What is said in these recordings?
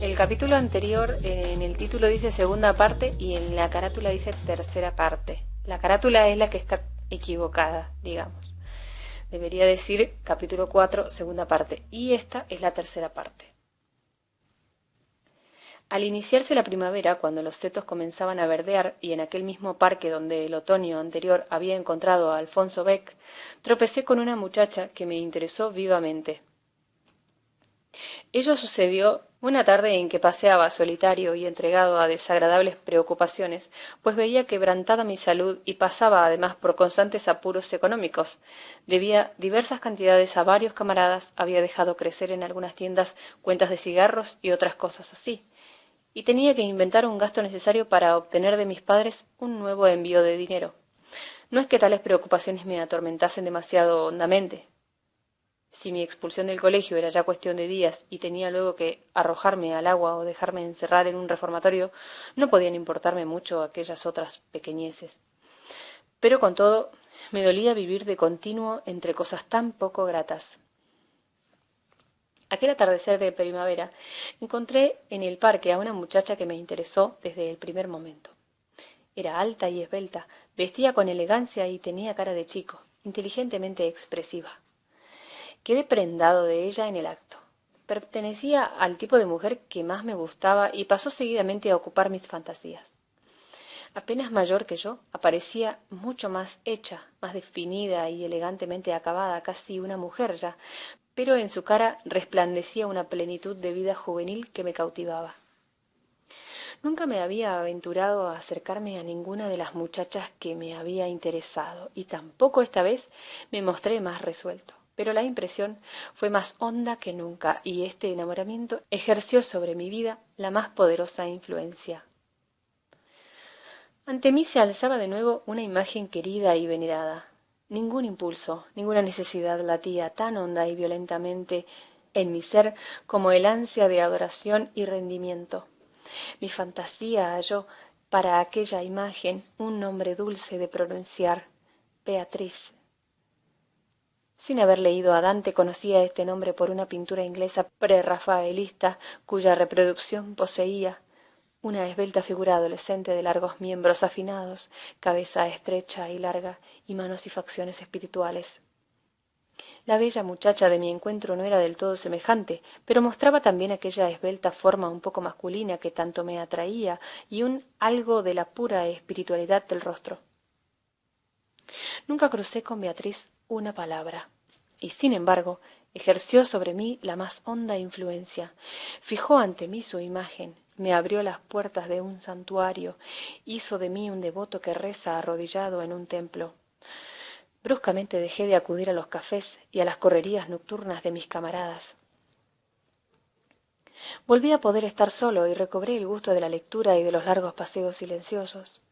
El capítulo anterior en el título dice segunda parte y en la carátula dice tercera parte. La carátula es la que está equivocada, digamos. Debería decir capítulo 4, segunda parte, y esta es la tercera parte. Al iniciarse la primavera, cuando los setos comenzaban a verdear y en aquel mismo parque donde el otoño anterior había encontrado a Alfonso Beck, tropecé con una muchacha que me interesó vivamente. Ello sucedió una tarde en que paseaba solitario y entregado a desagradables preocupaciones, pues veía quebrantada mi salud y pasaba además por constantes apuros económicos. Debía diversas cantidades a varios camaradas, había dejado crecer en algunas tiendas cuentas de cigarros y otras cosas así, y tenía que inventar un gasto necesario para obtener de mis padres un nuevo envío de dinero. No es que tales preocupaciones me atormentasen demasiado hondamente. Si mi expulsión del colegio era ya cuestión de días y tenía luego que arrojarme al agua o dejarme encerrar en un reformatorio, no podían importarme mucho aquellas otras pequeñeces. Pero con todo, me dolía vivir de continuo entre cosas tan poco gratas. Aquel atardecer de primavera encontré en el parque a una muchacha que me interesó desde el primer momento. Era alta y esbelta, vestía con elegancia y tenía cara de chico, inteligentemente expresiva. Quedé prendado de ella en el acto. Pertenecía al tipo de mujer que más me gustaba y pasó seguidamente a ocupar mis fantasías. Apenas mayor que yo, aparecía mucho más hecha, más definida y elegantemente acabada, casi una mujer ya, pero en su cara resplandecía una plenitud de vida juvenil que me cautivaba. Nunca me había aventurado a acercarme a ninguna de las muchachas que me había interesado, y tampoco esta vez me mostré más resuelto. Pero la impresión fue más honda que nunca, y este enamoramiento ejerció sobre mi vida la más poderosa influencia. Ante mí se alzaba de nuevo una imagen querida y venerada. Ningún impulso, ninguna necesidad latía tan honda y violentamente en mi ser como el ansia de adoración y rendimiento. Mi fantasía halló para aquella imagen un nombre dulce de pronunciar, Beatriz. Sin haber leído a Dante, conocía este nombre por una pintura inglesa prerrafaelista cuya reproducción poseía una esbelta figura adolescente de largos miembros afinados, cabeza estrecha y larga, y manos y facciones espirituales. La bella muchacha de mi encuentro no era del todo semejante, pero mostraba también aquella esbelta forma un poco masculina que tanto me atraía y un algo de la pura espiritualidad del rostro. Nunca crucé con Beatriz una palabra, y sin embargo ejerció sobre mí la más honda influencia. Fijó ante mí su imagen, me abrió las puertas de un santuario, hizo de mí un devoto que reza arrodillado en un templo. Bruscamente dejé de acudir a los cafés y a las correrías nocturnas de mis camaradas. Volví a poder estar solo y recobré el gusto de la lectura y de los largos paseos silenciosos.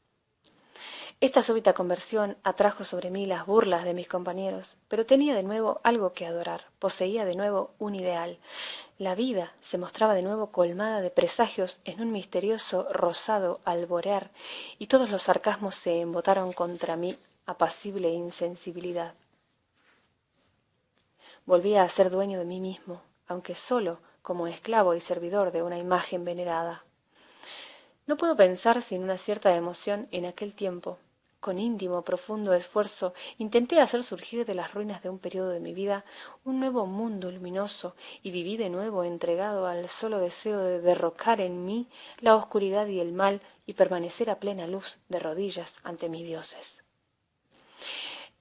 Esta súbita conversión atrajo sobre mí las burlas de mis compañeros, pero tenía de nuevo algo que adorar, poseía de nuevo un ideal. La vida se mostraba de nuevo colmada de presagios en un misterioso rosado alborear, y todos los sarcasmos se embotaron contra mi apacible insensibilidad. Volvía a ser dueño de mí mismo, aunque solo como esclavo y servidor de una imagen venerada. No puedo pensar sin una cierta emoción en aquel tiempo. Con íntimo, profundo esfuerzo intenté hacer surgir de las ruinas de un periodo de mi vida un nuevo mundo luminoso y viví de nuevo entregado al solo deseo de derrocar en mí la oscuridad y el mal y permanecer a plena luz de rodillas ante mis dioses.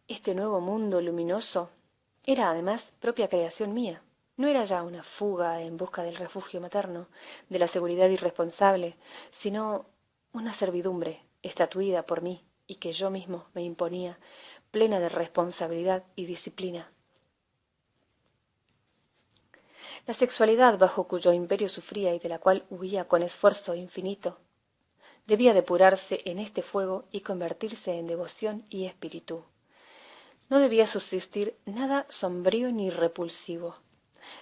Este nuevo mundo luminoso era además propia creación mía. No era ya una fuga en busca del refugio materno, de la seguridad irresponsable, sino una servidumbre estatuida por mí y que yo mismo me imponía, plena de responsabilidad y disciplina. La sexualidad bajo cuyo imperio sufría y de la cual huía con esfuerzo infinito, debía depurarse en este fuego y convertirse en devoción y espíritu. No debía subsistir nada sombrío ni repulsivo.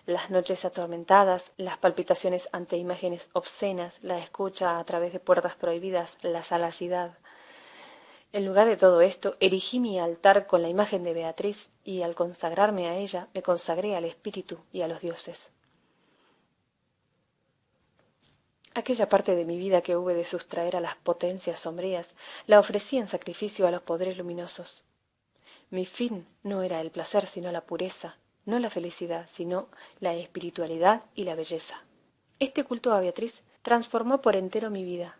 Las noches atormentadas, las palpitaciones ante imágenes obscenas, la escucha a través de puertas prohibidas, la salacidad. En lugar de todo esto, erigí mi altar con la imagen de Beatriz y al consagrarme a ella, me consagré al espíritu y a los dioses. Aquella parte de mi vida que hube de sustraer a las potencias sombrías, la ofrecí en sacrificio a los poderes luminosos. Mi fin no era el placer, sino la pureza, no la felicidad, sino la espiritualidad y la belleza. Este culto a Beatriz transformó por entero mi vida.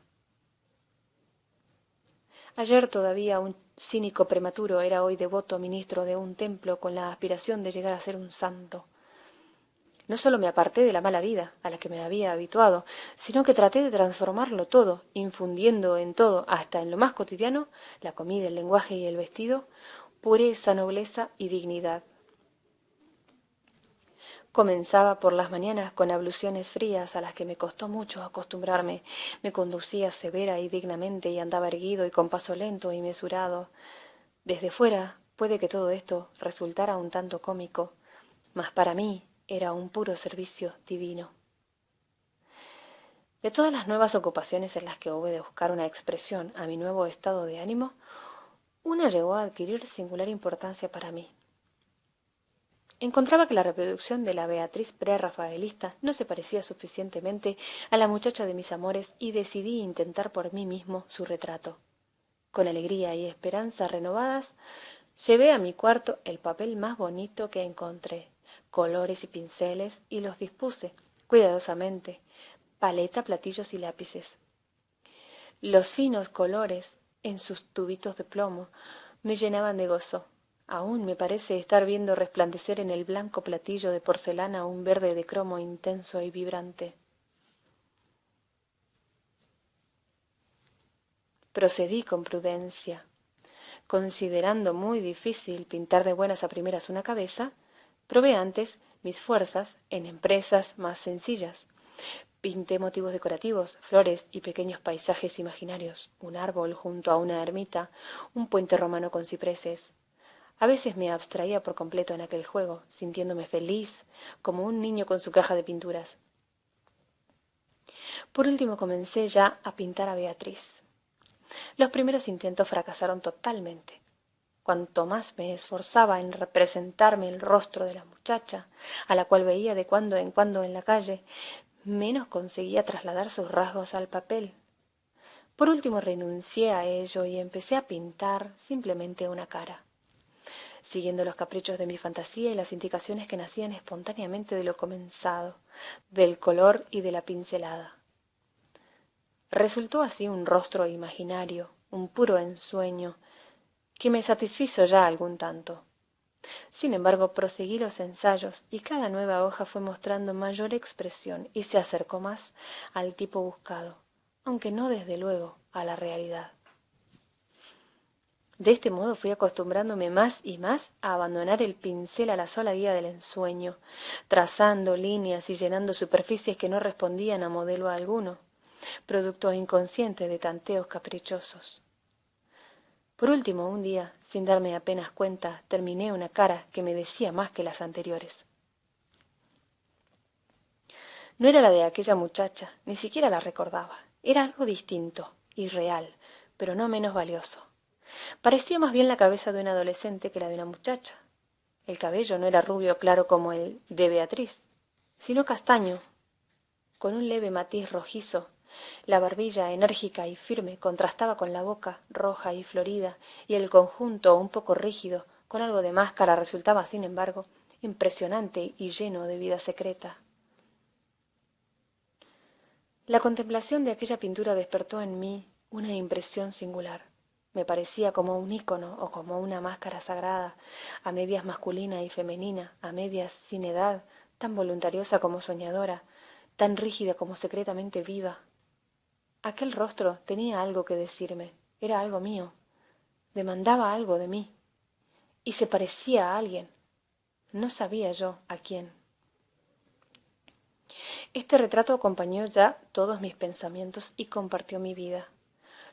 Ayer todavía un cínico prematuro era hoy devoto ministro de un templo con la aspiración de llegar a ser un santo. No sólo me aparté de la mala vida a la que me había habituado, sino que traté de transformarlo todo, infundiendo en todo, hasta en lo más cotidiano, la comida, el lenguaje y el vestido, pureza, nobleza y dignidad. Comenzaba por las mañanas con abluciones frías a las que me costó mucho acostumbrarme. Me conducía severa y dignamente y andaba erguido y con paso lento y mesurado. Desde fuera puede que todo esto resultara un tanto cómico, mas para mí era un puro servicio divino. De todas las nuevas ocupaciones en las que hube de buscar una expresión a mi nuevo estado de ánimo, una llegó a adquirir singular importancia para mí. Encontraba que la reproducción de la Beatriz prerrafaelista no se parecía suficientemente a la muchacha de mis amores y decidí intentar por mí mismo su retrato. Con alegría y esperanza renovadas, llevé a mi cuarto el papel más bonito que encontré, colores y pinceles, y los dispuse cuidadosamente, paleta, platillos y lápices. Los finos colores, en sus tubitos de plomo, me llenaban de gozo. Aún me parece estar viendo resplandecer en el blanco platillo de porcelana un verde de cromo intenso y vibrante. Procedí con prudencia. Considerando muy difícil pintar de buenas a primeras una cabeza, probé antes mis fuerzas en empresas más sencillas. Pinté motivos decorativos, flores y pequeños paisajes imaginarios, un árbol junto a una ermita, un puente romano con cipreses. A veces me abstraía por completo en aquel juego, sintiéndome feliz, como un niño con su caja de pinturas. Por último comencé ya a pintar a Beatriz. Los primeros intentos fracasaron totalmente. Cuanto más me esforzaba en representarme el rostro de la muchacha, a la cual veía de cuando en cuando en la calle, menos conseguía trasladar sus rasgos al papel. Por último renuncié a ello y empecé a pintar simplemente una cara, siguiendo los caprichos de mi fantasía y las indicaciones que nacían espontáneamente de lo comenzado, del color y de la pincelada. Resultó así un rostro imaginario, un puro ensueño, que me satisfizo ya algún tanto. Sin embargo, proseguí los ensayos y cada nueva hoja fue mostrando mayor expresión y se acercó más al tipo buscado, aunque no desde luego a la realidad. De este modo fui acostumbrándome más y más a abandonar el pincel a la sola guía del ensueño, trazando líneas y llenando superficies que no respondían a modelo alguno, producto inconsciente de tanteos caprichosos. Por último, un día, sin darme apenas cuenta, terminé una cara que me decía más que las anteriores. No era la de aquella muchacha, ni siquiera la recordaba. Era algo distinto, irreal, pero no menos valioso. Parecía más bien la cabeza de un adolescente que la de una muchacha. El cabello no era rubio claro como el de Beatriz, sino castaño, con un leve matiz rojizo. La barbilla, enérgica y firme, contrastaba con la boca, roja y florida, y el conjunto, un poco rígido, con algo de máscara, resultaba, sin embargo, impresionante y lleno de vida secreta. La contemplación de aquella pintura despertó en mí una impresión singular. Me parecía como un ícono o como una máscara sagrada, a medias masculina y femenina, a medias sin edad, tan voluntariosa como soñadora, tan rígida como secretamente viva. Aquel rostro tenía algo que decirme, era algo mío, demandaba algo de mí, y se parecía a alguien. No sabía yo a quién. Este retrato acompañó ya todos mis pensamientos y compartió mi vida.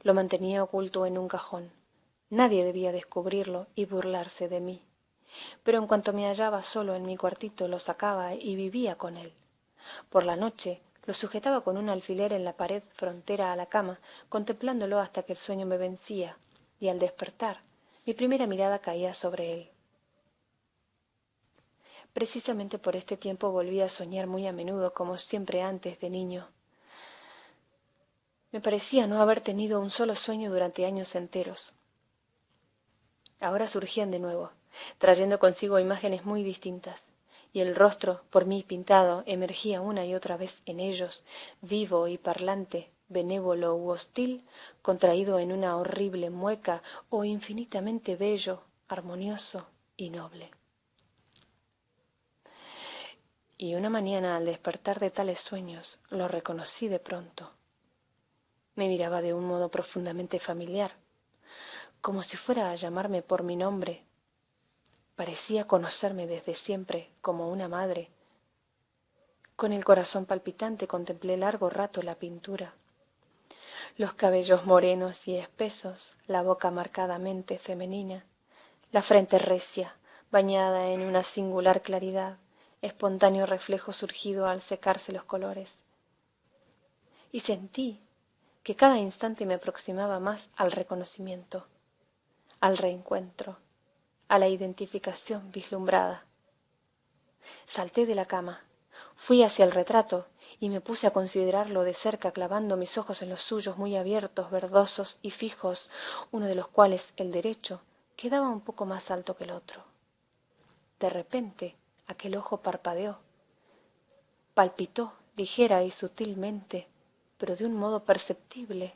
Lo mantenía oculto en un cajón. Nadie debía descubrirlo y burlarse de mí. Pero en cuanto me hallaba solo en mi cuartito lo sacaba y vivía con él. Por la noche lo sujetaba con un alfiler en la pared frontera a la cama, contemplándolo hasta que el sueño me vencía, y al despertar mi primera mirada caía sobre él. Precisamente por este tiempo volví a soñar muy a menudo como siempre antes de niño. Me parecía no haber tenido un solo sueño durante años enteros. Ahora surgían de nuevo, trayendo consigo imágenes muy distintas, y el rostro, por mí pintado, emergía una y otra vez en ellos, vivo y parlante, benévolo u hostil, contraído en una horrible mueca, o infinitamente bello, armonioso y noble. Y una mañana, al despertar de tales sueños, lo reconocí de pronto. Me miraba de un modo profundamente familiar, como si fuera a llamarme por mi nombre. Parecía conocerme desde siempre como una madre. Con el corazón palpitante contemplé largo rato la pintura. Los cabellos morenos y espesos, la boca marcadamente femenina, la frente recia, bañada en una singular claridad, espontáneo reflejo surgido al secarse los colores. Y sentí que cada instante me aproximaba más al reconocimiento, al reencuentro, a la identificación vislumbrada. Salté de la cama, fui hacia el retrato y me puse a considerarlo de cerca, clavando mis ojos en los suyos muy abiertos, verdosos y fijos, uno de los cuales, el derecho, quedaba un poco más alto que el otro. De repente aquel ojo parpadeó, palpitó ligera y sutilmente, pero de un modo perceptible,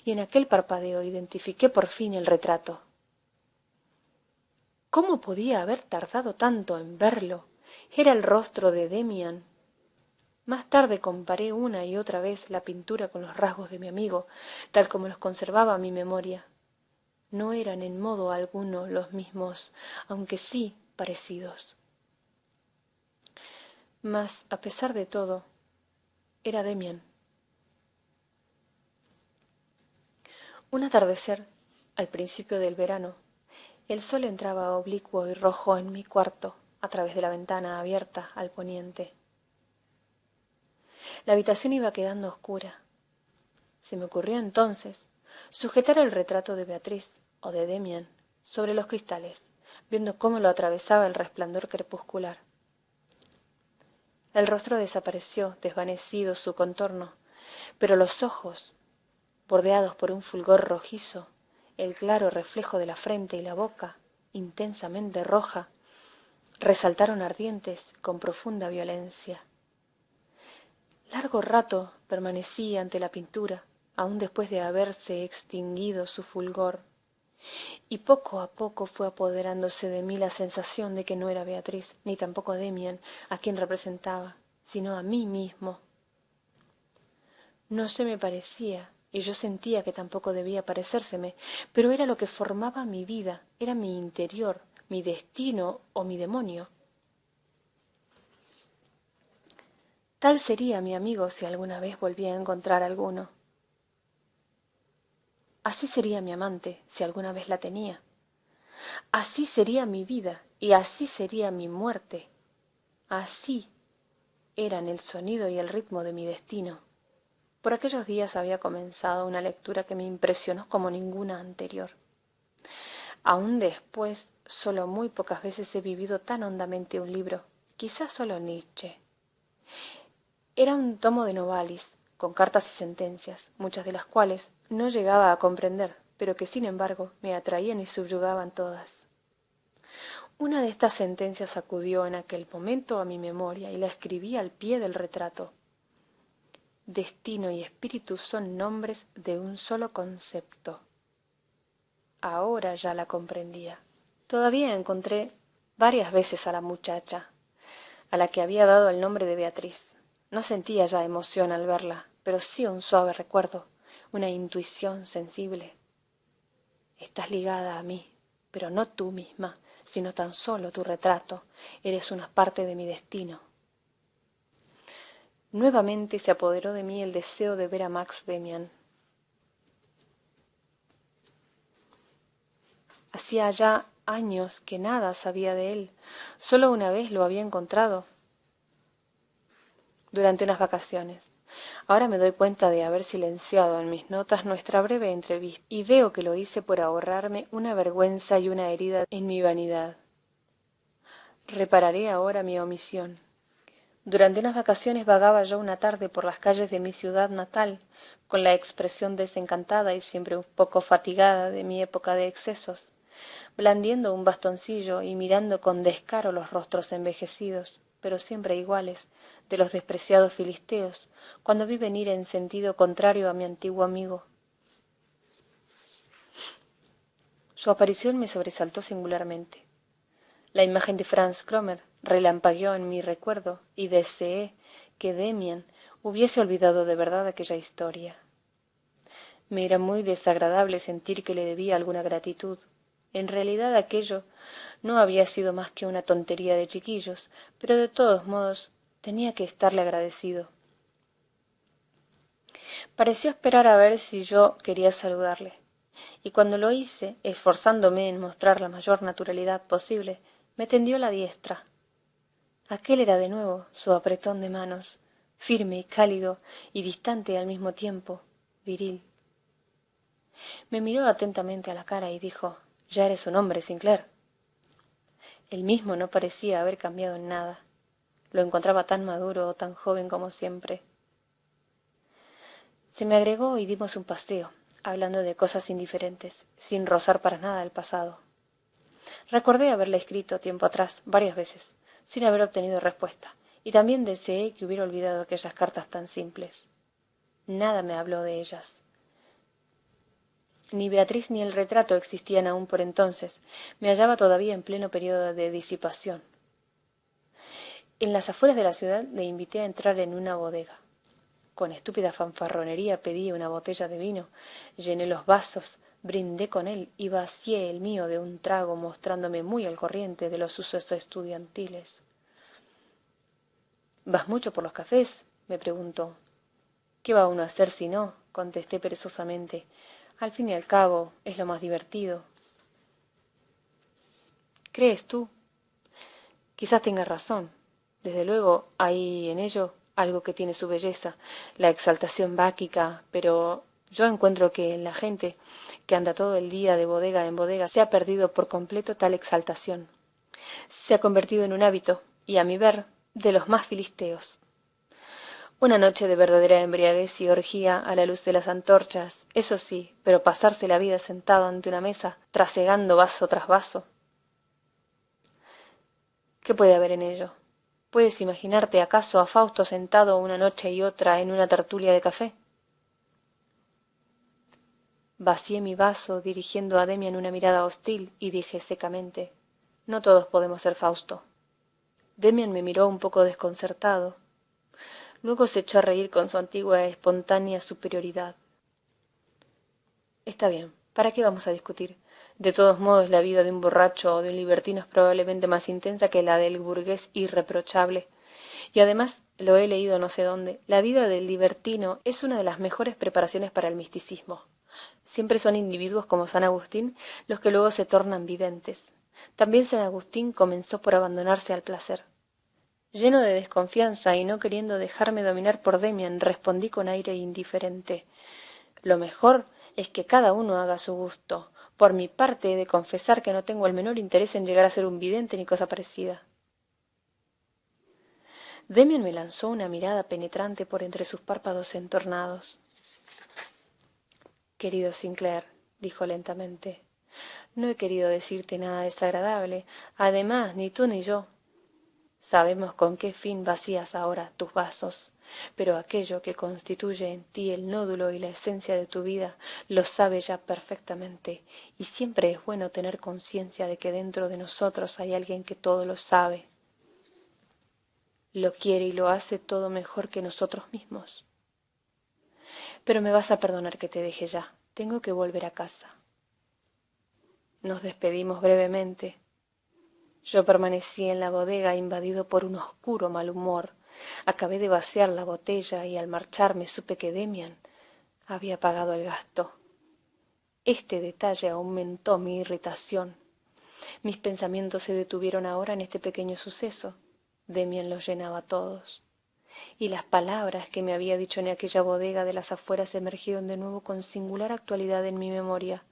y en aquel parpadeo identifiqué por fin el retrato. ¿Cómo podía haber tardado tanto en verlo? Era el rostro de Demián. Más tarde comparé una y otra vez la pintura con los rasgos de mi amigo, tal como los conservaba mi memoria. No eran en modo alguno los mismos, aunque sí parecidos. Mas, a pesar de todo, era Demián. Un atardecer, al principio del verano, el sol entraba oblicuo y rojo en mi cuarto a través de la ventana abierta al poniente. La habitación iba quedando oscura. Se me ocurrió entonces sujetar el retrato de Beatriz o de Demián sobre los cristales, viendo cómo lo atravesaba el resplandor crepuscular. El rostro desapareció, desvanecido su contorno, pero los ojos, bordeados por un fulgor rojizo, el claro reflejo de la frente y la boca, intensamente roja, resaltaron ardientes con profunda violencia. Largo rato permanecí ante la pintura, aun después de haberse extinguido su fulgor, y poco a poco fue apoderándose de mí la sensación de que no era Beatriz, ni tampoco Demián, a quien representaba, sino a mí mismo. No se me parecía, y yo sentía que tampoco debía parecérseme, pero era lo que formaba mi vida, era mi interior, mi destino o mi demonio. Tal sería mi amigo si alguna vez volvía a encontrar alguno. Así sería mi amante si alguna vez la tenía. Así sería mi vida y así sería mi muerte. Así eran el sonido y el ritmo de mi destino. Por aquellos días había comenzado una lectura que me impresionó como ninguna anterior. Aún después, solo muy pocas veces he vivido tan hondamente un libro, quizás solo Nietzsche. Era un tomo de Novalis, con cartas y sentencias, muchas de las cuales no llegaba a comprender, pero que sin embargo me atraían y subyugaban todas. Una de estas sentencias acudió en aquel momento a mi memoria y la escribí al pie del retrato. Destino y espíritu son nombres de un solo concepto. Ahora ya la comprendía. Todavía encontré varias veces a la muchacha, a la que había dado el nombre de Beatriz. No sentía ya emoción al verla, pero sí un suave recuerdo, una intuición sensible. Estás ligada a mí, pero no tú misma, sino tan solo tu retrato. Eres una parte de mi destino. Nuevamente se apoderó de mí el deseo de ver a Max Demián. Hacía ya años que nada sabía de él. Solo una vez lo había encontrado, durante unas vacaciones. Ahora me doy cuenta de haber silenciado en mis notas nuestra breve entrevista y veo que lo hice por ahorrarme una vergüenza y una herida en mi vanidad. Repararé ahora mi omisión. Durante unas vacaciones vagaba yo una tarde por las calles de mi ciudad natal, con la expresión desencantada y siempre un poco fatigada de mi época de excesos, blandiendo un bastoncillo y mirando con descaro los rostros envejecidos, pero siempre iguales, de los despreciados filisteos, cuando vi venir en sentido contrario a mi antiguo amigo. Su aparición me sobresaltó singularmente. La imagen de Franz Cromer relampagueó en mi recuerdo y deseé que Demian hubiese olvidado de verdad aquella historia. Me era muy desagradable sentir que le debía alguna gratitud. En realidad aquello no había sido más que una tontería de chiquillos, pero de todos modos tenía que estarle agradecido. Pareció esperar a ver si yo quería saludarle, y cuando lo hice, esforzándome en mostrar la mayor naturalidad posible, me tendió la diestra. Aquel era de nuevo su apretón de manos, firme y cálido y distante al mismo tiempo, viril. Me miró atentamente a la cara y dijo: «Ya eres un hombre, Sinclair». Él mismo no parecía haber cambiado en nada. Lo encontraba tan maduro o tan joven como siempre. Se me agregó y dimos un paseo, hablando de cosas indiferentes, sin rozar para nada el pasado. Recordé haberle escrito tiempo atrás, varias veces, sin haber obtenido respuesta, y también deseé que hubiera olvidado aquellas cartas tan simples. Nada me habló de ellas. Ni Beatriz ni el retrato existían aún por entonces. Me hallaba todavía en pleno periodo de disipación. En las afueras de la ciudad le invité a entrar en una bodega. Con estúpida fanfarronería pedí una botella de vino, llené los vasos, brindé con él y vacié el mío de un trago, mostrándome muy al corriente de los usos estudiantiles. «¿Vas mucho por los cafés?», me preguntó. «¿Qué va uno a hacer si no?», contesté perezosamente. «Al fin y al cabo es lo más divertido». «¿Crees tú?». «Quizás tengas razón. Desde luego hay en ello algo que tiene su belleza, la exaltación báquica, pero yo encuentro que en la gente que anda todo el día de bodega en bodega se ha perdido por completo tal exaltación. Se ha convertido en un hábito, y a mi ver, de los más filisteos. Una noche de verdadera embriaguez y orgía a la luz de las antorchas, eso sí, pero pasarse la vida sentado ante una mesa, trasegando vaso tras vaso. ¿Qué puede haber en ello? ¿Puedes imaginarte acaso a Fausto sentado una noche y otra en una tertulia de café? Vacié mi vaso dirigiendo a Demian una mirada hostil y dije secamente: «No todos podemos ser Fausto». Demian me miró un poco desconcertado. Luego se echó a reír con su antigua espontánea superioridad. «Está bien, ¿para qué vamos a discutir? De todos modos, la vida de un borracho o de un libertino es probablemente más intensa que la del burgués irreprochable. Y además, lo he leído no sé dónde, la vida del libertino es una de las mejores preparaciones para el misticismo. Siempre son individuos como San Agustín los que luego se tornan videntes. También San Agustín comenzó por abandonarse al placer». Lleno de desconfianza y no queriendo dejarme dominar por Demian, respondí con aire indiferente: «Lo mejor es que cada uno haga su gusto. Por mi parte he de confesar que no tengo el menor interés en llegar a ser un vidente ni cosa parecida». Demian me lanzó una mirada penetrante por entre sus párpados entornados. «Querido Sinclair», dijo lentamente, «no he querido decirte nada desagradable. Además, ni tú ni yo sabemos con qué fin vacías ahora tus vasos, pero aquello que constituye en ti el nódulo y la esencia de tu vida lo sabe ya perfectamente, y siempre es bueno tener conciencia de que dentro de nosotros hay alguien que todo lo sabe, lo quiere y lo hace todo mejor que nosotros mismos. Pero me vas a perdonar que te deje ya, tengo que volver a casa». Nos despedimos brevemente. Yo permanecí en la bodega invadido por un oscuro mal humor. Acabé de vaciar la botella y al marcharme supe que Demian había pagado el gasto. Este detalle aumentó mi irritación. Mis pensamientos se detuvieron ahora en este pequeño suceso. Demian los llenaba todos. Y las palabras que me había dicho en aquella bodega de las afueras emergieron de nuevo con singular actualidad en mi memoria.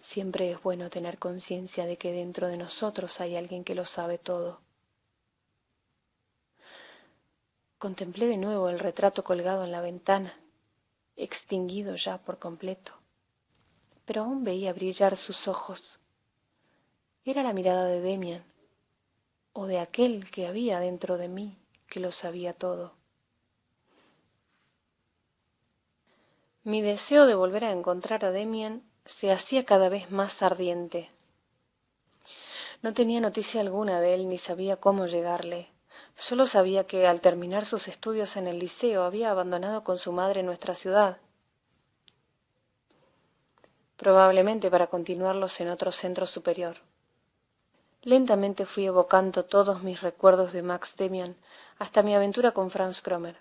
Siempre es bueno tener conciencia de que dentro de nosotros hay alguien que lo sabe todo. Contemplé de nuevo el retrato colgado en la ventana, extinguido ya por completo, pero aún veía brillar sus ojos. Era la mirada de Demian, o de aquel que había dentro de mí, que lo sabía todo. Mi deseo de volver a encontrar a Demian se hacía cada vez más ardiente. No tenía noticia alguna de él ni sabía cómo llegarle. Solo sabía que al terminar sus estudios en el liceo había abandonado con su madre nuestra ciudad, probablemente para continuarlos en otro centro superior. Lentamente fui evocando todos mis recuerdos de Max Demian hasta mi aventura con Franz Cromer.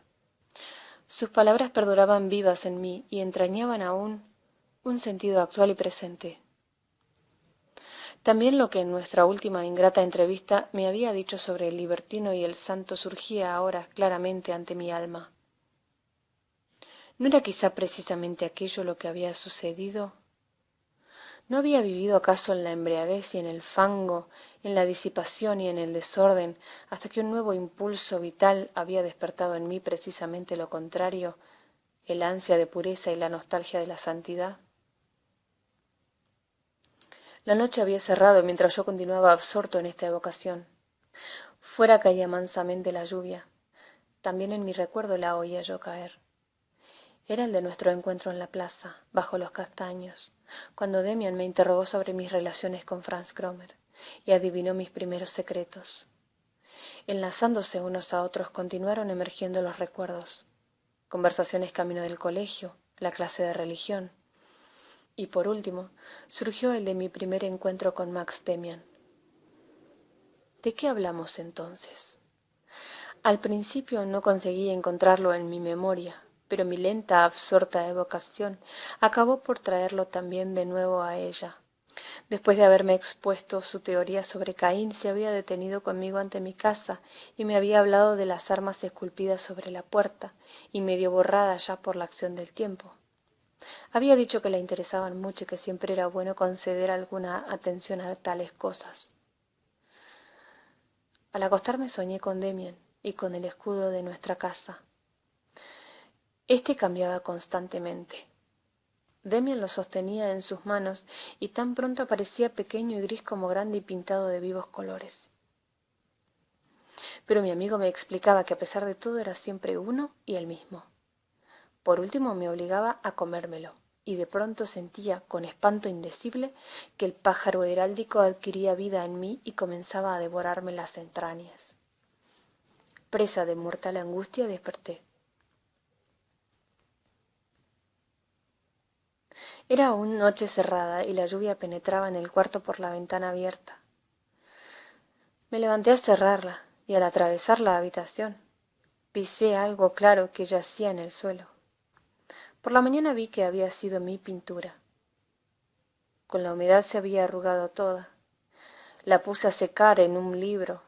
Sus palabras perduraban vivas en mí y entrañaban aún un sentido actual y presente. También lo que en nuestra última ingrata entrevista me había dicho sobre el libertino y el santo surgía ahora claramente ante mi alma. ¿No era quizá precisamente aquello lo que había sucedido? ¿No había vivido acaso en la embriaguez y en el fango, en la disipación y en el desorden, hasta que un nuevo impulso vital había despertado en mí precisamente lo contrario, el ansia de pureza y la nostalgia de la santidad? La noche había cerrado mientras yo continuaba absorto en esta evocación. Fuera caía mansamente la lluvia. También en mi recuerdo la oía yo caer. Era el de nuestro encuentro en la plaza, bajo los castaños, cuando Demian me interrogó sobre mis relaciones con Franz Cromer y adivinó mis primeros secretos. Enlazándose unos a otros continuaron emergiendo los recuerdos, conversaciones camino del colegio, la clase de religión, y por último surgió el de mi primer encuentro con Max Demian. ¿De qué hablamos entonces? Al principio no conseguí encontrarlo en mi memoria, pero mi lenta, absorta evocación acabó por traerlo también de nuevo a ella. Después de haberme expuesto su teoría sobre Caín, se había detenido conmigo ante mi casa y me había hablado de las armas esculpidas sobre la puerta y medio borradas ya por la acción del tiempo. Había dicho que le interesaban mucho y que siempre era bueno conceder alguna atención a tales cosas. Al acostarme soñé con Demian y con el escudo de nuestra casa. Este cambiaba constantemente. Demian lo sostenía en sus manos y tan pronto aparecía pequeño y gris como grande y pintado de vivos colores. Pero mi amigo me explicaba que a pesar de todo era siempre uno y el mismo. Por último me obligaba a comérmelo, y de pronto sentía, con espanto indecible, que el pájaro heráldico adquiría vida en mí y comenzaba a devorarme las entrañas. Presa de mortal angustia desperté. Era aún noche cerrada y la lluvia penetraba en el cuarto por la ventana abierta. Me levanté a cerrarla y al atravesar la habitación pisé algo claro que yacía en el suelo. Por la mañana vi que había sido mi pintura. Con la humedad se había arrugado toda. La puse a secar en un libro,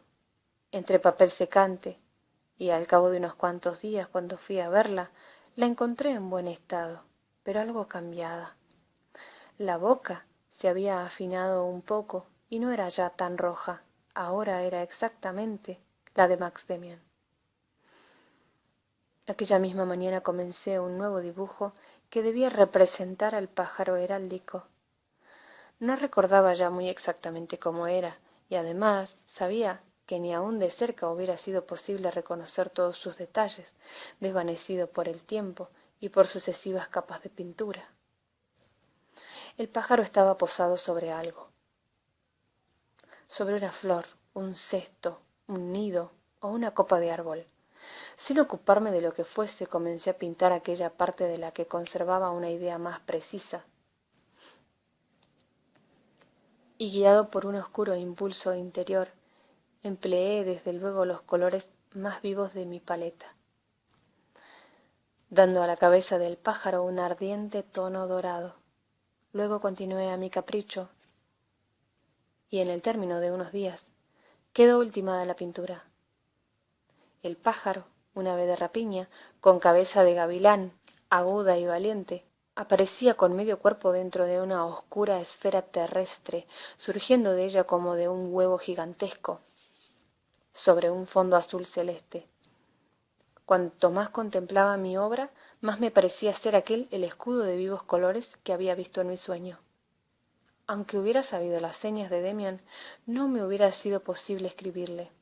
entre papel secante, y al cabo de unos cuantos días, cuando fui a verla, la encontré en buen estado, pero algo cambiada. La boca se había afinado un poco y no era ya tan roja. Ahora era exactamente la de Max Demian. Aquella misma mañana comencé un nuevo dibujo que debía representar al pájaro heráldico. No recordaba ya muy exactamente cómo era, y además sabía que ni aun de cerca hubiera sido posible reconocer todos sus detalles, desvanecido por el tiempo y por sucesivas capas de pintura. El pájaro estaba posado sobre algo, sobre una flor, un cesto, un nido o una copa de árbol. Sin ocuparme de lo que fuese, comencé a pintar aquella parte de la que conservaba una idea más precisa, y guiado por un oscuro impulso interior, empleé desde luego los colores más vivos de mi paleta, dando a la cabeza del pájaro un ardiente tono dorado. Luego continué a mi capricho, y en el término de unos días quedó ultimada la pintura. El pájaro, un ave de rapiña, con cabeza de gavilán, aguda y valiente, aparecía con medio cuerpo dentro de una oscura esfera terrestre, surgiendo de ella como de un huevo gigantesco, sobre un fondo azul celeste. Cuanto más contemplaba mi obra, más me parecía ser aquel el escudo de vivos colores que había visto en mi sueño. Aunque hubiera sabido las señas de Demián, no me hubiera sido posible escribirle.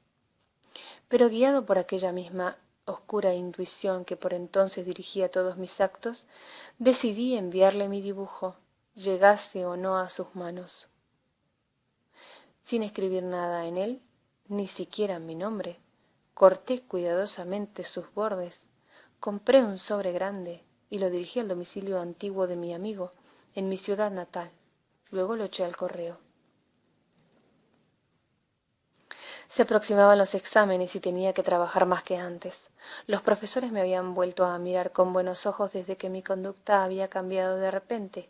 Pero guiado por aquella misma oscura intuición que por entonces dirigía todos mis actos, decidí enviarle mi dibujo, llegase o no a sus manos. Sin escribir nada en él, ni siquiera mi nombre, corté cuidadosamente sus bordes, compré un sobre grande y lo dirigí al domicilio antiguo de mi amigo, en mi ciudad natal. Luego lo eché al correo. Se aproximaban los exámenes y tenía que trabajar más que antes. Los profesores me habían vuelto a mirar con buenos ojos desde que mi conducta había cambiado de repente.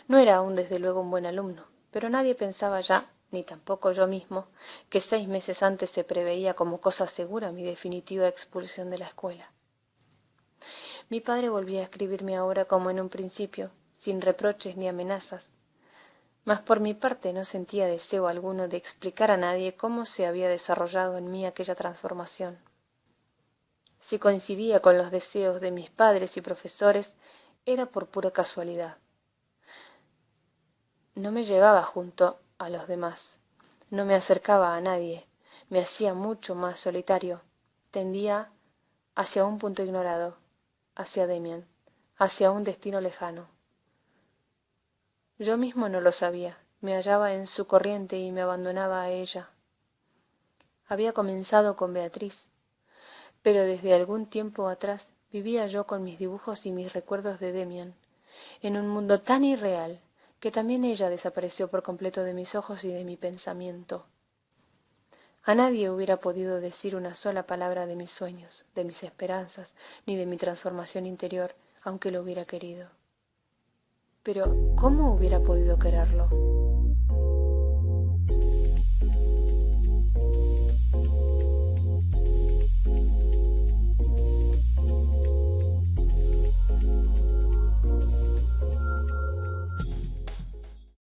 No era aún desde luego un buen alumno, pero nadie pensaba ya, ni tampoco yo mismo, que 6 meses antes se preveía como cosa segura mi definitiva expulsión de la escuela. Mi padre volvía a escribirme ahora como en un principio, sin reproches ni amenazas, mas por mi parte no sentía deseo alguno de explicar a nadie cómo se había desarrollado en mí aquella transformación. Si coincidía con los deseos de mis padres y profesores, era por pura casualidad. No me llevaba junto a los demás, no me acercaba a nadie, me hacía mucho más solitario, tendía hacia un punto ignorado, hacia Demián, hacia un destino lejano. Yo mismo no lo sabía, me hallaba en su corriente y me abandonaba a ella. Había comenzado con Beatriz, pero desde algún tiempo atrás vivía yo con mis dibujos y mis recuerdos de Demián, en un mundo tan irreal que también ella desapareció por completo de mis ojos y de mi pensamiento. A nadie hubiera podido decir una sola palabra de mis sueños, de mis esperanzas, ni de mi transformación interior, aunque lo hubiera querido. Pero ¿cómo hubiera podido quererlo?